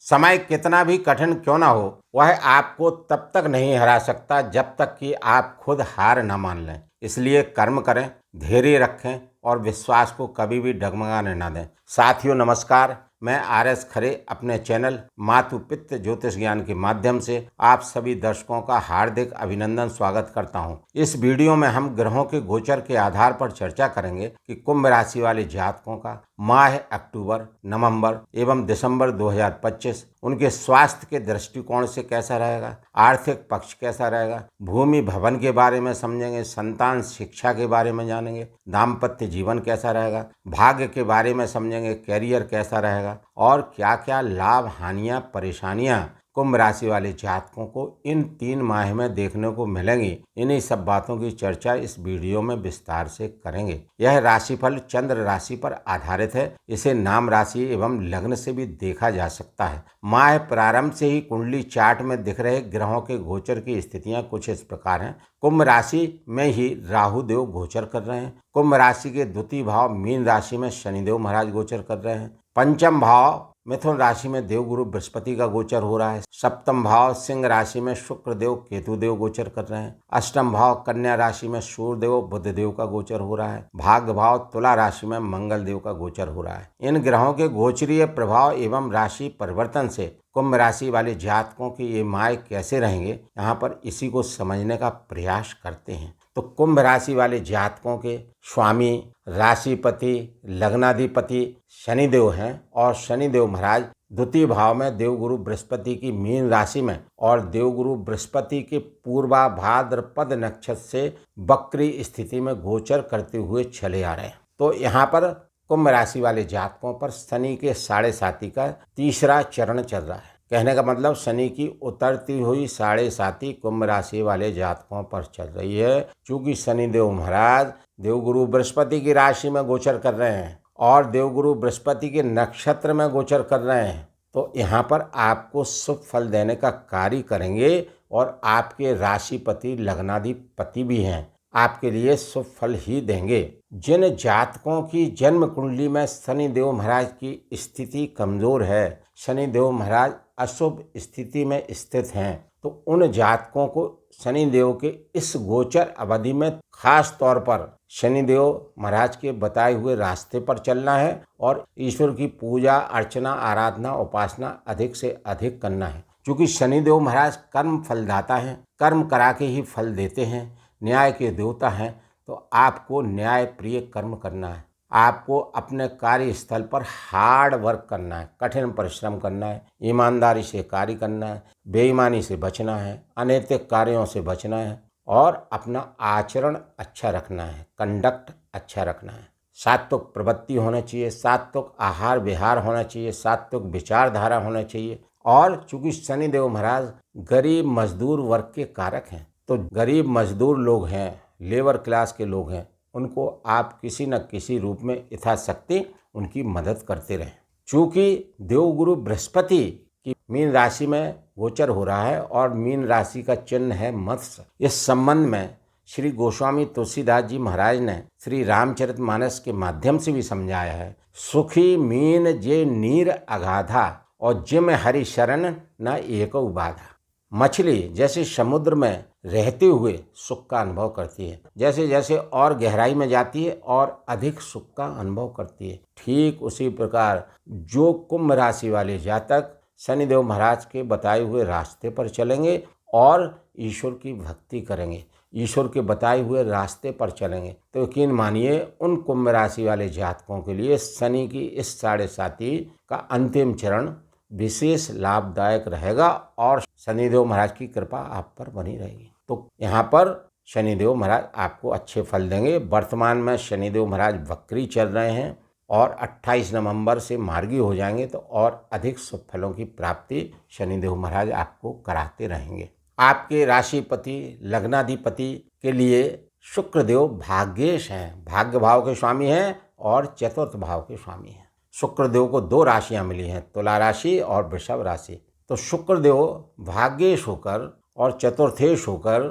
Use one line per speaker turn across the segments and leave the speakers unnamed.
समय कितना भी कठिन क्यों ना हो, वह आपको तब तक नहीं हरा सकता जब तक कि आप खुद हार न मान लें। इसलिए कर्म करें, धैर्य रखें और विश्वास को कभी भी डगमगाने न दें। साथियों नमस्कार, मैं RS खरे अपने चैनल मातु पित्त ज्योतिष ज्ञान के माध्यम से आप सभी दर्शकों का हार्दिक अभिनंदन स्वागत करता हूं। इस वीडियो में हम ग्रहों के गोचर के आधार पर चर्चा करेंगे कि कुंभ राशि वाले जातकों का माह अक्टूबर, नवंबर एवं दिसंबर 2025 उनके स्वास्थ्य के दृष्टिकोण से कैसा रहेगा, आर्थिक पक्ष कैसा रहेगा, भूमि भवन के बारे में समझेंगे, संतान शिक्षा के बारे में जानेंगे, दाम्पत्य जीवन कैसा रहेगा, भाग्य के बारे में समझेंगे, कैरियर कैसा रहेगा और क्या क्या लाभ, हानियां, परेशानियां कुंभ राशि वाले जातकों को इन 3 माह में देखने को मिलेंगी। इन्हीं सब बातों की चर्चा इस वीडियो में विस्तार से करेंगे। यह राशिफल चंद्र राशि पर आधारित है। इसे नाम राशि एवं लग्न से भी देखा जा सकता है। माह प्रारंभ से ही कुंडली चार्ट में दिख रहे ग्रहों के गोचर की स्थितियां कुछ इस प्रकार हैं। कुंभ राशि में ही राहु देव गोचर कर रहे हैं। कुंभ राशि के द्वितीय भाव मीन राशि में शनिदेव महाराज गोचर कर रहे हैं। पंचम भाव मिथुन राशि में देवगुरु बृहस्पति का गोचर हो रहा है। सप्तम भाव सिंह राशि में शुक्र देव केतु देव गोचर कर रहे हैं। अष्टम भाव कन्या राशि में सूर्य देव बुध देव का गोचर हो रहा है। भाग्य भाव तुला राशि में मंगल देव का गोचर हो रहा है। इन ग्रहों के गोचरीय प्रभाव एवं राशि परिवर्तन से कुंभ राशि वाले जातकों के ये माह कैसे रहेंगे, यहाँ पर इसी को समझने का प्रयास करते हैं। तो कुंभ राशि वाले जातकों के स्वामी, राशिपति, लग्नाधिपति शनिदेव हैं और शनिदेव महाराज द्वितीय भाव में देवगुरु बृहस्पति की मीन राशि में और देवगुरु बृहस्पति के पूर्वा भाद्रपद नक्षत्र से वक्री स्थिति में गोचर करते हुए चले आ रहे हैं। तो यहाँ पर कुंभ राशि वाले जातकों पर शनि के 7.5 का तीसरा चरण चल रहा है। कहने का मतलब शनि की उतरती हुई 7.5 कुंभ राशि वाले जातकों पर चल रही है। चूंकि शनिदेव महाराज देवगुरु बृहस्पति की राशि में गोचर कर रहे हैं और देवगुरु बृहस्पति के नक्षत्र में गोचर कर रहे हैं, तो यहाँ पर आपको शुभ फल देने का कार्य करेंगे और आपके राशिपति लग्नाधिपति भी हैं, आपके लिए शुभ फल ही देंगे। जिन जातकों की जन्म कुंडली में शनिदेव महाराज की स्थिति कमजोर है, शनिदेव महाराज अशुभ स्थिति में स्थित हैं, तो उन जातकों को शनिदेव के इस गोचर अवधि में खास तौर पर शनिदेव महाराज के बताए हुए रास्ते पर चलना है और ईश्वर की पूजा अर्चना, आराधना, उपासना अधिक से अधिक करना है। क्योंकि शनिदेव महाराज कर्म फलदाता हैं, कर्म करा के ही फल देते हैं, न्याय के देवता हैं। तो आपको न्याय प्रिय कर्म करना है, आपको अपने कार्यस्थल पर हार्ड वर्क करना है, कठिन परिश्रम करना है, ईमानदारी से कार्य करना है, बेईमानी से बचना है, अनैतिक कार्यों से बचना है और अपना आचरण अच्छा रखना है, कंडक्ट अच्छा रखना है। सात्विक प्रवृत्ति होना चाहिए, सात्विक आहार विहार होना चाहिए, सात्विक विचारधारा होना चाहिए। और चूंकि शनिदेव महाराज गरीब मजदूर वर्ग के कारक हैं, तो गरीब मजदूर लोग हैं, लेबर क्लास के लोग हैं, उनको आप किसी न किसी रूप में यथाशक्ति उनकी मदद करते रहें। चूंकि देवगुरु बृहस्पति की मीन राशि में गोचर हो रहा है और मीन राशि का चिन्ह है मत्स्य। इस संबंध में श्री गोस्वामी तुलसीदास जी महाराज ने श्री रामचरितमानस के माध्यम से भी समझाया है। सुखी मीन जे नीर अगाधा और जिम हरि शरण न एको बाधा। मछली जैसे समुद्र में रहते हुए सुख का अनुभव करती है, जैसे जैसे और गहराई में जाती है और अधिक सुख का अनुभव करती है, ठीक उसी प्रकार जो कुंभ राशि वाले जातक शनिदेव महाराज के बताए हुए रास्ते पर चलेंगे और ईश्वर की भक्ति करेंगे, ईश्वर के बताए हुए रास्ते पर चलेंगे, तो यकीन मानिए उन कुंभ राशि वाले जातकों के लिए शनि की इस 7.5 का अंतिम चरण विशेष लाभदायक रहेगा और शनिदेव महाराज की कृपा आप पर बनी रहेगी। तो यहाँ पर शनिदेव महाराज आपको अच्छे फल देंगे। वर्तमान में शनिदेव महाराज वक्री चल रहे हैं और 28 नवंबर से मार्गी हो जाएंगे, तो और अधिक शुभ फलों की प्राप्ति शनिदेव महाराज आपको कराते रहेंगे। आपके राशिपति लग्नाधिपति के लिए शुक्रदेव भाग्येश हैं, भाग्य भाव के स्वामी हैं और चतुर्थ भाव के स्वामी हैं। शुक्रदेव को 2 राशियां मिली हैं, तुला राशि और वृषभ राशि। तो शुक्रदेव भाग्येश होकर और चतुर्थेश होकर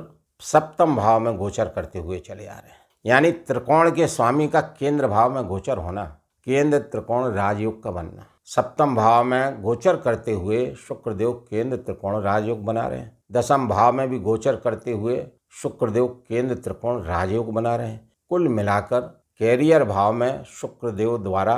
सप्तम भाव में गोचर करते हुए चले आ रहे हैं। यानी त्रिकोण के स्वामी का केंद्र भाव में गोचर होना, केंद्र त्रिकोण राजयोग का बनना, सप्तम भाव में गोचर करते हुए शुक्रदेव केंद्र त्रिकोण राजयोग बना रहे हैं। दसम भाव में भी गोचर करते हुए शुक्रदेव केंद्र त्रिकोण राजयोग बना रहे हैं। कुल मिलाकर कैरियर भाव में शुक्रदेव द्वारा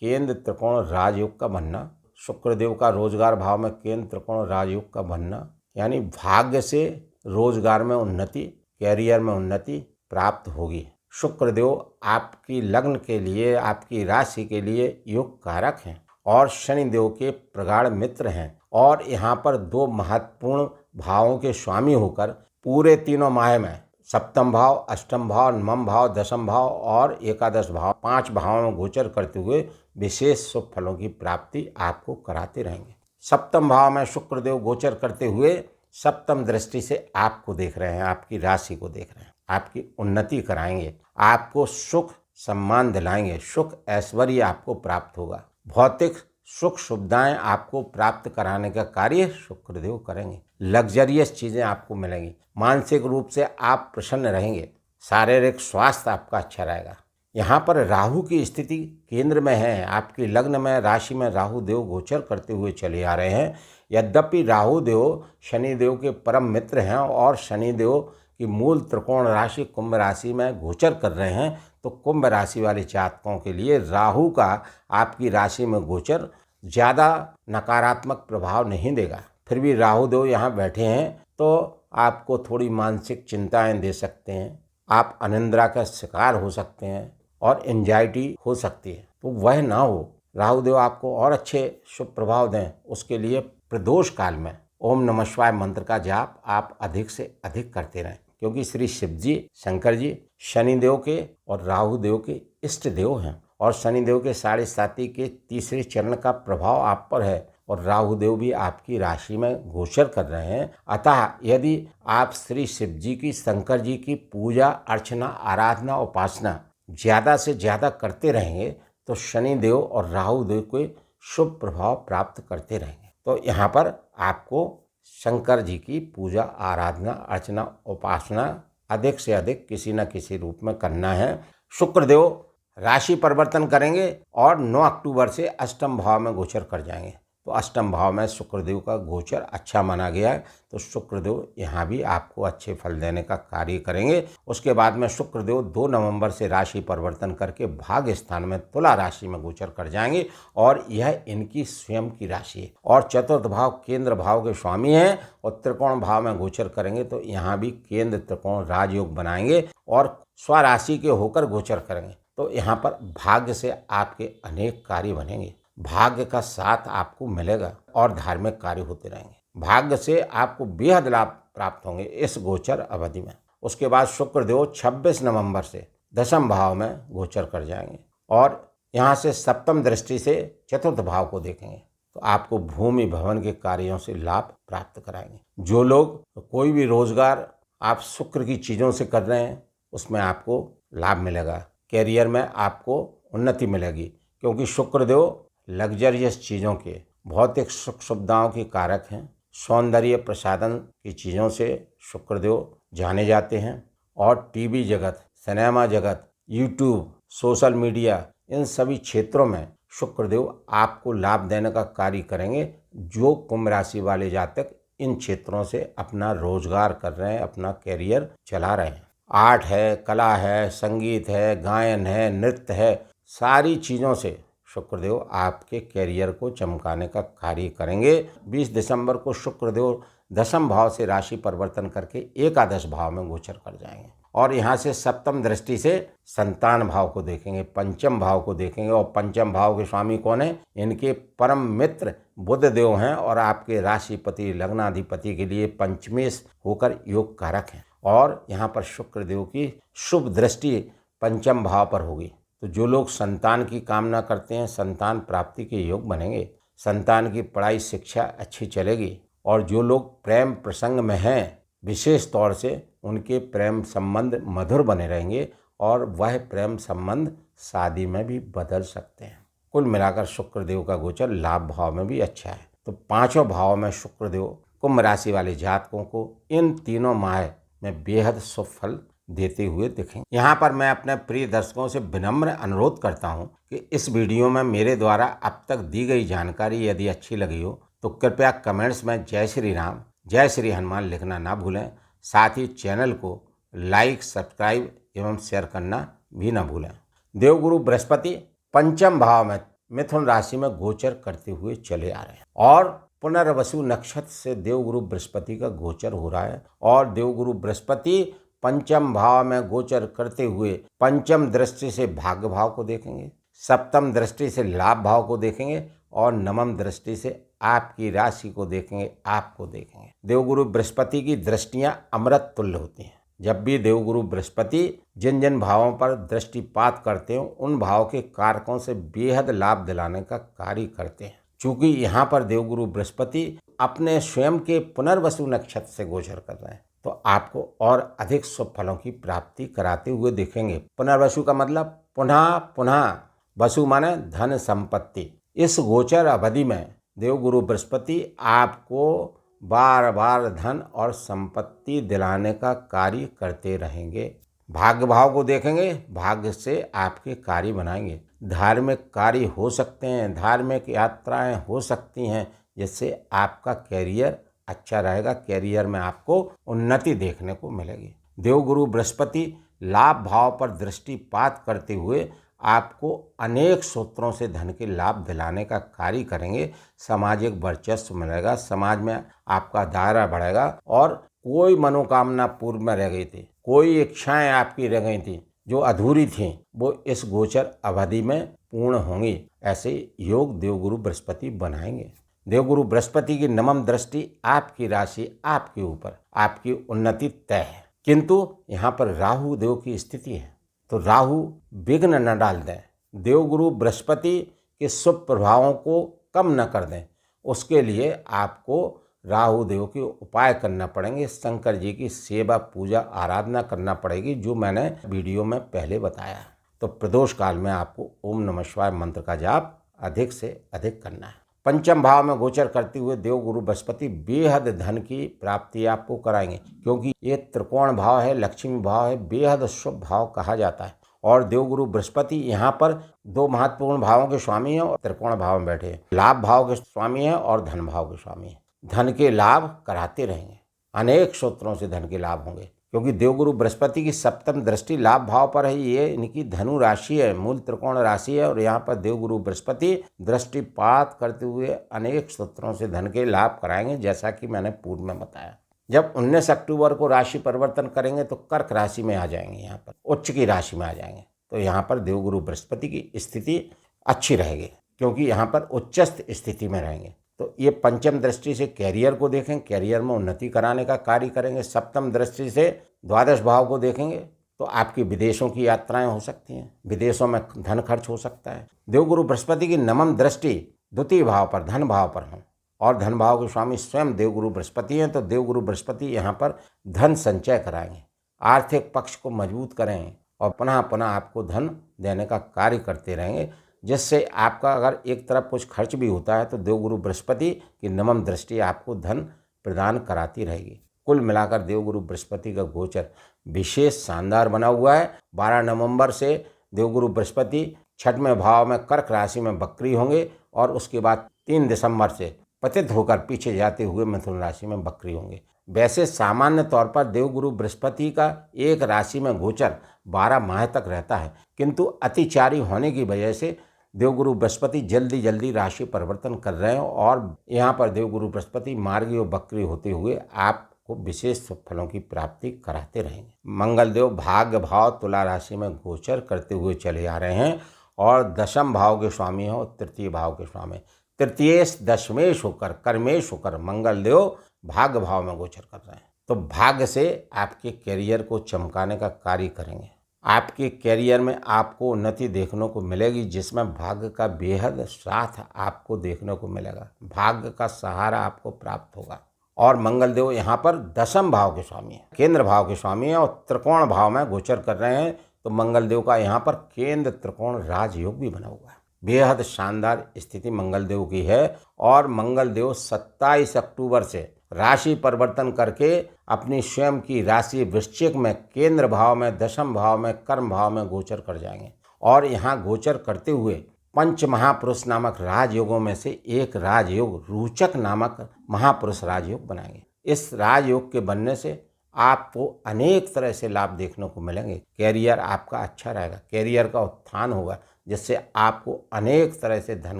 केंद्र त्रिकोण राजयोग का बनना, शुक्रदेव का रोजगार भाव में केंद्र त्रिकोण राजयोग का बनना, यानी भाग्य से रोजगार में उन्नति, कैरियर में उन्नति प्राप्त होगी। शुक्रदेव आपकी लग्न के लिए, आपकी राशि के लिए योग कारक हैं और शनिदेव के प्रगाढ़ मित्र हैं और यहाँ पर दो महत्वपूर्ण भावों के स्वामी होकर पूरे तीनों माह में सप्तम भाव, अष्टम भाव, नवम भाव, दसम भाव और एकादश भाव 5 भावों में गोचर करते हुए विशेष शुभ फलों की प्राप्ति आपको कराते रहेंगे। सप्तम भाव में शुक्रदेव गोचर करते हुए सप्तम दृष्टि से आपको देख रहे हैं, आपकी राशि को देख रहे हैं, आपकी उन्नति कराएंगे, आपको सुख सम्मान दिलाएंगे, सुख ऐश्वर्य आपको प्राप्त होगा, भौतिक सुख सुविधाएं आपको प्राप्त कराने का कार्य शुक्रदेव करेंगे, लग्जरियस चीज़ें आपको मिलेंगी, मानसिक रूप से आप प्रसन्न रहेंगे, शारीरिक स्वास्थ्य आपका अच्छा रहेगा। यहाँ पर राहु की स्थिति केंद्र में है, आपकी लग्न में राशि में राहु देव गोचर करते हुए चले आ रहे हैं। यद्यपि राहु देव शनिदेव के परम मित्र हैं और शनिदेव की मूल त्रिकोण राशि कुंभ राशि में गोचर कर रहे हैं, तो कुंभ राशि वाले जातकों के लिए राहु का आपकी राशि में गोचर ज़्यादा नकारात्मक प्रभाव नहीं देगा। फिर भी राहु देव यहाँ बैठे हैं तो आपको थोड़ी मानसिक चिंताएं दे सकते हैं, आप अनिद्रा का शिकार हो सकते हैं और एंजाइटी हो सकती है, तो वह ना हो। राहु देव आपको और अच्छे शुभ प्रभाव दें, उसके लिए प्रदोष काल में ओम नमः शिवाय मंत्र का जाप आप अधिक से अधिक करते रहें, क्योंकि श्री शिव जी, शंकर जी शनिदेव के और राहु देव के इष्ट देव हैं और शनिदेव के 7.5 के तीसरे चरण का प्रभाव आप पर है और राहु देव भी आपकी राशि में गोचर कर रहे हैं। अतः यदि आप श्री शिव जी की, शंकर जी की पूजा अर्चना, आराधना, उपासना ज़्यादा से ज़्यादा करते रहेंगे तो शनिदेव और राहु देव को शुभ प्रभाव प्राप्त करते रहेंगे। तो यहाँ पर आपको शंकर जी की पूजा, आराधना, अर्चना, उपासना अधिक से अधिक किसी न किसी रूप में करना है। शुक्रदेव राशि परिवर्तन करेंगे और 9 अक्टूबर से अष्टम भाव में गोचर कर जाएंगे, तो अष्टम भाव में शुक्रदेव का गोचर अच्छा माना गया है, तो शुक्रदेव यहाँ भी आपको अच्छे फल देने का कार्य करेंगे। उसके बाद में शुक्रदेव 2 नवंबर से राशि परिवर्तन करके भाग्य स्थान में तुला राशि में गोचर कर जाएंगे और यह इनकी स्वयं की राशि है और चतुर्थ भाव केंद्र भाव के स्वामी हैं और त्रिकोण भाव में गोचर करेंगे, तो यहाँ भी केंद्र त्रिकोण राजयोग बनाएंगे और स्वराशि के होकर गोचर करेंगे, तो यहाँ पर भाग्य से आपके अनेक कार्य बनेंगे, भाग्य का साथ आपको मिलेगा और धार्मिक कार्य होते रहेंगे, भाग्य से आपको बेहद लाभ प्राप्त होंगे इस गोचर अवधि में। उसके बाद शुक्रदेव 26 नवंबर से दशम भाव में गोचर कर जाएंगे और यहाँ से सप्तम दृष्टि से चतुर्थ भाव को देखेंगे, तो आपको भूमि भवन के कार्यों से लाभ प्राप्त कराएंगे। जो लोग कोई भी रोजगार आप शुक्र की चीज़ों से कर रहे हैं उसमें आपको लाभ मिलेगा, कैरियर में आपको उन्नति मिलेगी, क्योंकि शुक्रदेव लग्जरियस चीज़ों के, भौतिक सुख सुविधाओं के कारक हैं। सौंदर्य प्रसाधन की चीज़ों से शुक्रदेव जाने जाते हैं और टीवी जगत, सिनेमा जगत, यूट्यूब, सोशल मीडिया, इन सभी क्षेत्रों में शुक्रदेव आपको लाभ देने का कार्य करेंगे। जो कुंभ राशि वाले जातक इन क्षेत्रों से अपना रोजगार कर रहे हैं, अपना कैरियर चला रहे हैं, आर्ट है, कला है, संगीत है, गायन है, नृत्य है, सारी चीज़ों से शुक्रदेव आपके कैरियर को चमकाने का कार्य करेंगे। 20 दिसंबर को शुक्रदेव दशम भाव से राशि परिवर्तन करके एकादश भाव में गोचर कर जाएंगे और यहाँ से सप्तम दृष्टि से संतान भाव को देखेंगे, पंचम भाव को देखेंगे और पंचम भाव के स्वामी कौन है? इनके परम मित्र बुध देव हैं और आपके राशिपति लग्नाधिपति के लिए पंचमेश होकर योग कारक हैं और यहाँ पर शुक्रदेव की शुभ दृष्टि पंचम भाव पर होगी। तो जो लोग संतान की कामना करते हैं संतान प्राप्ति के योग बनेंगे, संतान की पढ़ाई शिक्षा अच्छी चलेगी और जो लोग प्रेम प्रसंग में हैं विशेष तौर से उनके प्रेम संबंध मधुर बने रहेंगे और वह प्रेम संबंध शादी में भी बदल सकते हैं। कुल मिलाकर शुक्रदेव का गोचर लाभ भाव में भी अच्छा है। तो 5वें भाव में शुक्रदेव कुंभ राशि वाले जातकों को इन तीनों माह में बेहद शुभ फल देते हुए दिखेंगे। यहाँ पर मैं अपने प्रिय दर्शकों से विनम्र अनुरोध करता हूँ कि इस वीडियो में मेरे द्वारा अब तक दी गई जानकारी यदि अच्छी लगी हो तो कृपया कमेंट्स में जय श्री राम, जय श्री हनुमान लिखना ना भूलें। साथ ही चैनल को लाइक, सब्सक्राइब एवं शेयर करना भी ना भूलें। देवगुरु बृहस्पति पंचम भाव में मिथुन राशि में गोचर करते हुए चले आ रहे हैं और पुनर्वसु नक्षत्र से देवगुरु बृहस्पति का गोचर हो रहा है और देवगुरु बृहस्पति पंचम भाव में गोचर करते हुए पंचम दृष्टि से भाग्य भाव को देखेंगे, सप्तम दृष्टि से लाभ भाव को देखेंगे और नवम दृष्टि से आपकी राशि को देखेंगे, आपको देखेंगे। देवगुरु बृहस्पति की दृष्टियां अमृत तुल्य होती हैं। जब भी देवगुरु बृहस्पति जिन जिन भावों पर दृष्टिपात करते हैं उन भाव के कारकों से बेहद लाभ दिलाने का कार्य करते हैं। चूंकि यहाँ पर देवगुरु बृहस्पति अपने स्वयं के पुनर्वसु नक्षत्र से गोचर कर रहे हैं तो आपको और अधिक शुभ फलों की प्राप्ति कराते हुए दिखेंगे। पुनर्वसु का मतलब पुनः पुनः, वसु माने धन संपत्ति। इस गोचर अवधि में देवगुरु बृहस्पति आपको बार बार धन और संपत्ति दिलाने का कार्य करते रहेंगे। भाग्य भाव को देखेंगे, भाग्य से आपके कार्य बनाएंगे। धार्मिक कार्य हो सकते हैं, धार्मिक यात्राएं हो सकती हैं जिससे आपका कैरियर अच्छा रहेगा, कैरियर में आपको उन्नति देखने को मिलेगी। देवगुरु बृहस्पति लाभ भाव पर दृष्टिपात करते हुए आपको अनेक सूत्रों से धन के लाभ दिलाने का कार्य करेंगे। सामाजिक वर्चस्व मिलेगा, समाज में आपका दायरा बढ़ेगा और कोई मनोकामना पूर्व में रह गई थी, कोई इच्छाएं आपकी रह गई थी जो अधूरी थीं, वो इस गोचर अवधि में पूर्ण होंगी। ऐसे योग देवगुरु बृहस्पति बनाएंगे। देवगुरु बृहस्पति की नवम दृष्टि आपकी राशि, आपके ऊपर, आपकी उन्नति तय है। किंतु यहाँ पर राहु देव की स्थिति है तो राहु विघ्न न डाल दें, देवगुरु बृहस्पति के शुभ प्रभावों को कम न कर दें। उसके लिए आपको राहु देव के उपाय करना पड़ेंगे, शंकर जी की सेवा पूजा आराधना करना पड़ेगी, जो मैंने वीडियो में पहले बताया। तो प्रदोष काल में आपको ओम नमः शिवाय मंत्र का जाप अधिक से अधिक करना है। पंचम भाव में गोचर करते हुए देवगुरु बृहस्पति बेहद धन की प्राप्ति आपको कराएंगे, क्योंकि ये त्रिकोण भाव है, लक्ष्मी भाव है, बेहद शुभ भाव कहा जाता है। और देवगुरु बृहस्पति यहाँ पर दो महत्वपूर्ण भावों के स्वामी हैं और त्रिकोण भाव में बैठे हैं। लाभ भाव के स्वामी हैं और धन भाव के स्वामी हैं। धन के लाभ कराते रहेंगे, अनेक सूत्रों से धन के लाभ होंगे, क्योंकि देवगुरु बृहस्पति की सप्तम दृष्टि लाभ भाव पर है। ये इनकी धनु राशि है, मूल त्रिकोण राशि है और यहाँ पर देवगुरु बृहस्पति दृष्टिपात करते हुए अनेक सूत्रों से धन के लाभ कराएंगे, जैसा कि मैंने पूर्व में बताया। जब 19 अक्टूबर को राशि परिवर्तन करेंगे तो कर्क राशि में आ जाएंगे, यहाँ पर उच्च की राशि में आ जाएंगे। तो यहाँ पर देवगुरु बृहस्पति की स्थिति अच्छी रहेगी, क्योंकि यहाँ पर उच्चस्थ स्थिति में रहेंगे। तो ये पंचम दृष्टि से कैरियर को देखें, कैरियर में उन्नति कराने का कार्य करेंगे। सप्तम दृष्टि से द्वादश भाव को देखेंगे तो आपकी विदेशों की यात्राएं हो सकती हैं, विदेशों में धन खर्च हो सकता है। देवगुरु बृहस्पति की नवम दृष्टि द्वितीय भाव पर, धन भाव पर हो और धन भाव के स्वामी स्वयं देवगुरु बृहस्पति हैं, तो देवगुरु बृहस्पति यहाँ पर धन संचय कराएंगे, आर्थिक पक्ष को मजबूत करेंगे और पुनः पुनः आपको धन देने का कार्य करते रहेंगे, जिससे आपका अगर एक तरफ कुछ खर्च भी होता है तो देवगुरु बृहस्पति की नवम दृष्टि आपको धन प्रदान कराती रहेगी। कुल मिलाकर देवगुरु बृहस्पति का गोचर विशेष शानदार बना हुआ है। 12 नवंबर से देवगुरु बृहस्पति छठवें भाव में कर्क राशि में वक्री होंगे और उसके बाद 3 दिसंबर से पतित होकर पीछे जाते हुए मिथुन राशि में वक्री होंगे। वैसे सामान्य तौर पर देवगुरु बृहस्पति का एक राशि में गोचर 12 माह तक रहता है, किंतु अतिचारी होने की वजह से देवगुरु बृहस्पति जल्दी जल्दी राशि परिवर्तन कर रहे हैं और यहाँ पर देवगुरु बृहस्पति मार्गी और वक्री होते हुए आपको विशेष फलों की प्राप्ति कराते रहेंगे। मंगल देव भाग्य भाव तुला राशि में गोचर करते हुए चले आ रहे हैं और दशम भाव के स्वामी हैं और तृतीय भाव के स्वामी। तृतीयेश दशमेश होकर कर्मेश होकर मंगल देव भाग्य भाव में गोचर कर रहे हैं, तो भाग्य से आपके कैरियर को चमकाने का कार्य करेंगे। आपके कैरियर में आपको उन्नति देखने को मिलेगी, जिसमें भाग्य का बेहद साथ आपको देखने को मिलेगा, भाग्य का सहारा आपको प्राप्त होगा। और मंगल देव यहाँ पर दशम भाव के स्वामी हैं, केंद्र भाव के स्वामी हैं और त्रिकोण भाव में गोचर कर रहे हैं, तो मंगल देव का यहाँ पर केंद्र त्रिकोण राजयोग भी बना हुआ है। बेहद शानदार स्थिति मंगल देव की है और मंगल देव 27 अक्टूबर से राशि परिवर्तन करके अपनी स्वयं की राशि वृश्चिक में केंद्र भाव में, दशम भाव में, कर्म भाव में गोचर कर जाएंगे और यहाँ गोचर करते हुए पंच महापुरुष नामक राजयोगों में से एक राजयोग रोचक नामक महापुरुष राजयोग बनाएंगे। इस राजयोग के बनने से आपको अनेक तरह से लाभ देखने को मिलेंगे। कैरियर आपका अच्छा रहेगा, कैरियर का उत्थान होगा, जिससे आपको अनेक तरह से धन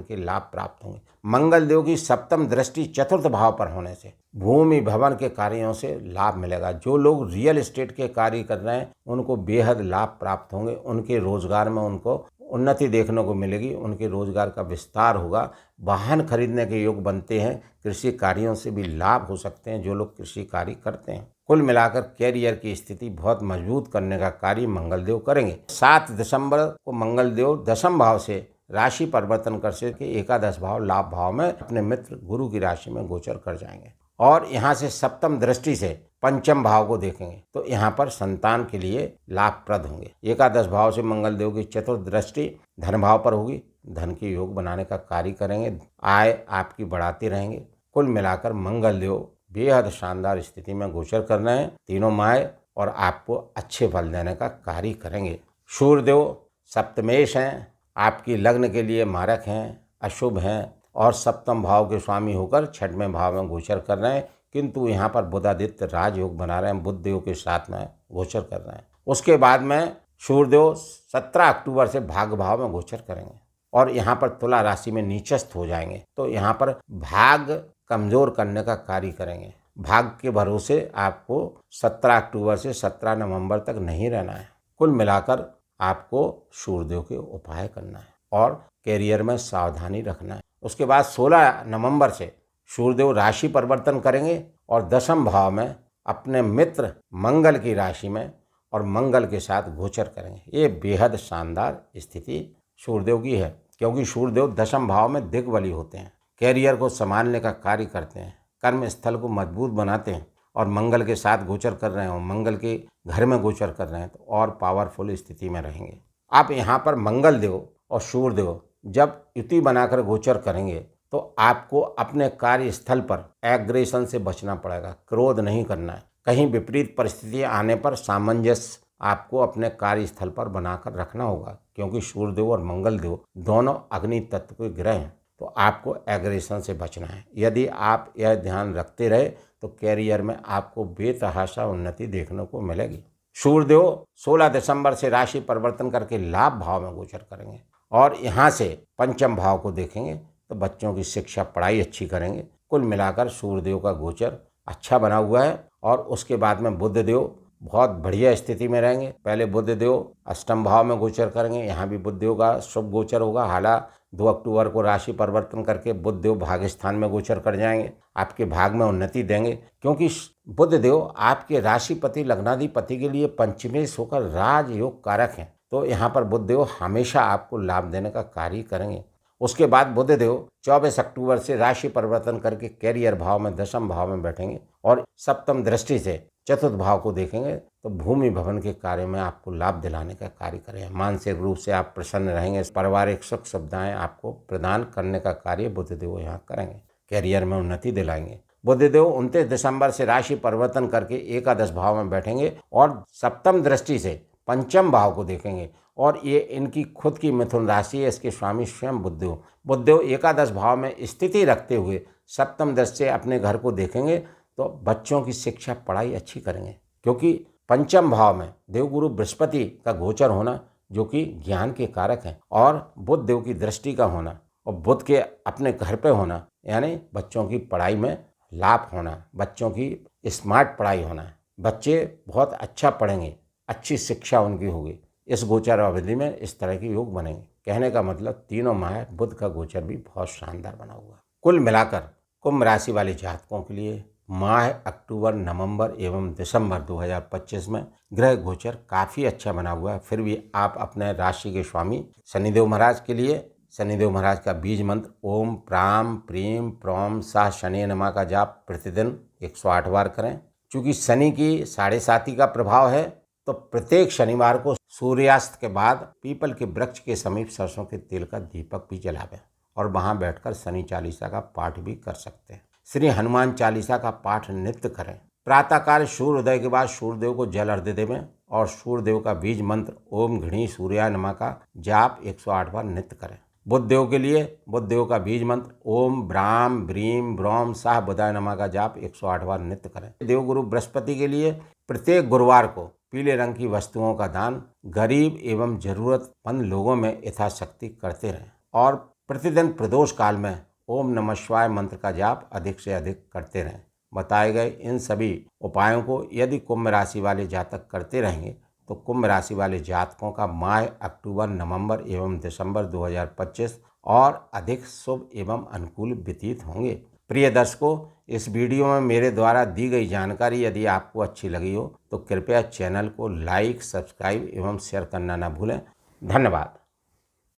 के लाभ प्राप्त होंगे। मंगल देव की सप्तम दृष्टि चतुर्थ भाव पर होने से भूमि भवन के कार्यों से लाभ मिलेगा। जो लोग रियल एस्टेट के कार्य कर रहे हैं उनको बेहद लाभ प्राप्त होंगे। उनके रोजगार में उनको उन्नति देखने को मिलेगी, उनके रोजगार का विस्तार होगा। वाहन खरीदने के योग बनते हैं। कृषि कार्यों से भी लाभ हो सकते हैं जो लोग कृषि कार्य करते हैं। कुल मिलाकर कैरियर की स्थिति बहुत मजबूत करने का कार्य मंगलदेव करेंगे। 7 दिसंबर को मंगलदेव दशम भाव से राशि परिवर्तन कर से एकादश भाव लाभ भाव में अपने मित्र गुरु की राशि में गोचर कर जाएंगे और यहाँ से सप्तम दृष्टि से पंचम भाव को देखेंगे तो यहाँ पर संतान के लिए लाभप्रद होंगे। एकादश भाव से मंगलदेव की चतुर्थ दृष्टि धन भाव पर होगी, धन के योग बनाने का कार्य करेंगे, आय आपकी बढ़ाते रहेंगे। कुल मिलाकर मंगलदेव बेहद शानदार स्थिति में गोचर कर रहे हैं। तीनों माह और आपको अच्छे फल देने का कार्य करेंगे। सूर्यदेव सप्तमेश हैं, आपकी लग्न के लिए मारक हैं, अशुभ हैं और सप्तम भाव के स्वामी होकर छठवें भाव में गोचर कर रहे हैं। किंतु यहाँ पर बुधादित्य राजयोग बना रहे हैं, बुध देव के साथ में गोचर कर रहे हैं। उसके बाद में सूर्यदेव 17 अक्टूबर से भाग भाव में गोचर करेंगे और यहाँ पर तुला राशि में नीचस्थ हो जाएंगे। तो यहाँ पर भाग कमजोर करने का कार्य करेंगे। भाग के भरोसे आपको 17 अक्टूबर से 17 नवंबर तक नहीं रहना है। कुल मिलाकर आपको सूर्यदेव के उपाय करना है और कैरियर में सावधानी रखना है। उसके बाद 16 नवंबर से सूर्यदेव राशि परिवर्तन करेंगे और दशम भाव में अपने मित्र मंगल की राशि में और मंगल के साथ गोचर करेंगे। ये बेहद शानदार स्थिति सूर्यदेव की है, क्योंकि सूर्यदेव दशम भाव में दिग्बली होते हैं, कैरियर को संभालने का कार्य करते हैं, कर्म स्थल को मजबूत बनाते हैं और मंगल के साथ गोचर कर रहे हो, मंगल के घर में गोचर कर रहे हैं तो और पावरफुल स्थिति में रहेंगे। आप यहाँ पर मंगल देव और सूर्यदेव जब युति बनाकर गोचर करेंगे तो आपको अपने कार्यस्थल पर एग्रेशन से बचना पड़ेगा, क्रोध नहीं करना है। कहीं विपरीत परिस्थितियाँ आने पर सामंजस्य आपको अपने कार्यस्थल पर बनाकर रखना होगा, क्योंकि सूर्यदेव और मंगल देव दोनों अग्नि तत्व के ग्रह हैं। तो आपको एग्रेशन से बचना है। यदि आप यह ध्यान रखते रहे तो कैरियर में आपको बेतहाशा उन्नति देखने को मिलेगी। सूर्यदेव 16 दिसंबर से राशि परिवर्तन करके लाभ भाव में गोचर करेंगे और यहाँ से पंचम भाव को देखेंगे तो बच्चों की शिक्षा पढ़ाई अच्छी करेंगे। कुल मिलाकर सूर्यदेव का गोचर अच्छा बना हुआ है और उसके बाद में बुधदेव बहुत बढ़िया स्थिति में रहेंगे। पहले बुधदेव अष्टम भाव में गोचर करेंगे, यहाँ भी बुधदेव का शुभ गोचर होगा। हालांकि 2 अक्टूबर को राशि परिवर्तन करके बुधदेव भाग्यस्थान में गोचर कर जाएंगे, आपके भाग में उन्नति देंगे, क्योंकि बुधदेव आपके राशिपति लग्नाधिपति के लिए पंचमेश होकर राजयोग कारक हैं। तो यहाँ पर बुधदेव हमेशा आपको लाभ देने का कार्य करेंगे। उसके बाद बुधदेव 24 अक्टूबर से राशि परिवर्तन करके कैरियर भाव में दशम भाव में बैठेंगे और सप्तम दृष्टि से चतुर्थ भाव को देखेंगे तो भूमि भवन के कार्य में आपको लाभ दिलाने का कार्य करेंगे। मानसिक रूप से आप प्रसन्न रहेंगे, पारिवारिक सुख सुविधाएं आपको प्रदान करने का कार्य बुधदेव यहाँ करेंगे, कैरियर में उन्नति दिलाएंगे। बुधदेव 29 दिसंबर से राशि परिवर्तन करके एकादश भाव में बैठेंगे और सप्तम दृष्टि से पंचम भाव को देखेंगे और ये इनकी खुद की मिथुन राशि है, इसके स्वामी स्वयं बुधदेव एकादश भाव में स्थिति रखते हुए सप्तम दृष्टि से अपने घर को देखेंगे तो बच्चों की शिक्षा पढ़ाई अच्छी करेंगे, क्योंकि पंचम भाव में देवगुरु बृहस्पति का गोचर होना जो कि ज्ञान के कारक हैं और बुध देव की दृष्टि का होना और बुध के अपने घर पे होना, यानी बच्चों की पढ़ाई में लाभ होना, बच्चों की स्मार्ट पढ़ाई होना, बच्चे बहुत अच्छा पढ़ेंगे, अच्छी शिक्षा उनकी होगी। इस गोचर अवधि में इस तरह के योग बनेंगे। कहने का मतलब तीनों माह बुध का गोचर भी बहुत शानदार बना हुआ। कुल मिलाकर कुंभ राशि वाले जातकों के लिए माह अक्टूबर, नवंबर एवं दिसंबर 2025 में ग्रह गोचर काफ़ी अच्छा बना हुआ है। फिर भी आप अपने राशि के स्वामी शनिदेव महाराज के लिए शनिदेव महाराज का बीज मंत्र ओम प्राम प्रीम प्रोम सह शनि नमः का जाप प्रतिदिन 108 बार करें। चूँकि शनि की 7.5 का प्रभाव है तो प्रत्येक शनिवार को सूर्यास्त के बाद पीपल के वृक्ष के समीप सरसों के तेल का दीपक भी जलावें और वहां बैठकर शनि चालीसा का पाठ भी कर सकते हैं। श्री हनुमान चालीसा का पाठ नित्य करें। प्रातःकाल सूर्योदय के बाद सूर्यदेव को जल अर्घ्य देवें और सूर्यदेव का बीज मंत्र ओम घृणी सूर्याय नमः का जाप 108 बार नित्य करें। बुधदेव के लिए बुधदेव का बीज मंत्र ओम ब्राम ब्रीम ब्रौम साह बुधाय नमः का जाप 108 बार नित्य करें। देवगुरु बृहस्पति के लिए प्रत्येक गुरुवार को पीले रंग की वस्तुओं का दान गरीब एवं जरूरतमंद लोगों में यथाशक्ति करते रहें और प्रतिदिन प्रदोष काल में ओम नमः शिवाय मंत्र का जाप अधिक से अधिक करते रहें। बताए गए इन सभी उपायों को यदि कुंभ राशि वाले जातक करते रहेंगे तो कुंभ राशि वाले जातकों का माह, अक्टूबर, नवंबर एवं दिसंबर 2025 और अधिक शुभ एवं अनुकूल व्यतीत होंगे। प्रिय दर्शकों, इस वीडियो में मेरे द्वारा दी गई जानकारी यदि आपको अच्छी लगी हो तो कृपया चैनल को लाइक, सब्सक्राइब एवं शेयर करना न भूलें। धन्यवाद।